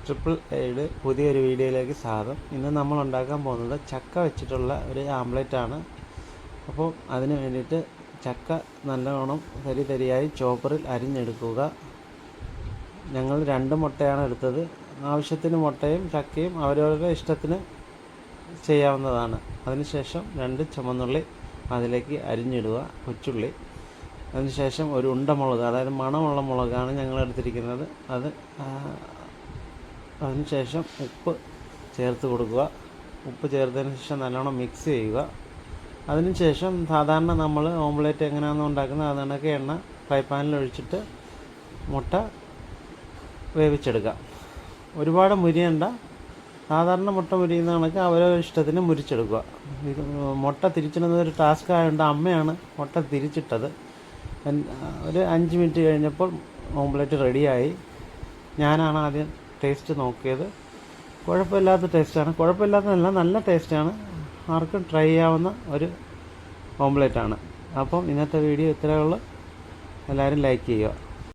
Triple എയുടെ പുതിയൊരു വീഡിയോയിലേക്ക് സ്വാഗതം. ഇന്ന് നമ്മൾ ഉണ്ടാക്കാൻ പോകുന്നത് ചക്ക വെച്ചിട്ടുള്ള ഒരു ആംപ്ലേറ്റാണ്. അപ്പോൾ അതിന് വേണ്ടിയിട്ട് ചക്ക നല്ലവണ്ണം തരിയായി ചോപ്പറിൽ അരിഞ്ഞെടുക്കുക. ഞങ്ങൾ 2 മുട്ടയാണ് എടുത്തത്. ആവശ്യത്തിന് മുട്ടയും ചക്കയും അവരവരുടെ ഇഷ്ടത്തിന് ചെയ്യാവുന്നതാണ്. അതിനുശേഷം 2 ചുമന്നുള്ളി അതിലേക്ക് അരിഞ്ഞിടുക, കൊച്ചുള്ളി. അതിനുശേഷം ഒരു ഉണ്ടമുളക്, അതായത് മണമുള്ള മുളകാണ് ഞങ്ങൾ എടുത്തിരിക്കുന്നത്. അതിനുശേഷം ഉപ്പ് ചേർത്ത് കൊടുക്കുക. ഉപ്പ് ചേർത്തതിന് ശേഷം നല്ലോണം മിക്സ് ചെയ്യുക. അതിനുശേഷം സാധാരണ നമ്മൾ ഓംലെറ്റ് എങ്ങനെയാണോ ഉണ്ടാക്കുന്നത് അത് കണക്ക് എണ്ണ ഫ്രൈ പാനിൽ ഒഴിച്ചിട്ട് മുട്ട വേവിച്ചെടുക്കുക. ഒരുപാട് മുരിയണ്ട, സാധാരണ മുട്ട മുരിയുന്ന കണക്ക് അവരവരുടെ ഇഷ്ടത്തിന് മുരിച്ചെടുക്കുക. മുട്ട തിരിച്ചിടുന്നത് ഒരു ടാസ്ക് ആയതുകൊണ്ട് അമ്മയാണ് മുട്ട തിരിച്ചിട്ടത്. ഒരു 5 മിനിറ്റ് കഴിഞ്ഞപ്പോൾ ഓംലെറ്റ് റെഡിയായി. ഞാനാണ് ആദ്യം ടേസ്റ്റ് നോക്കിയത്. കുഴപ്പമില്ലാത്ത ടേസ്റ്റാണ്. കുഴപ്പമില്ലാത്തതല്ല, നല്ല ടേസ്റ്റാണ്. ആർക്കും ട്രൈ ചെയ്യാവുന്ന ഒരു ഓംലെറ്റാണ്. അപ്പം ഇന്നത്തെ വീഡിയോ ഇത്രയേ ഉള്ളൂ. എല്ലാവരും ലൈക്ക് ചെയ്യുക.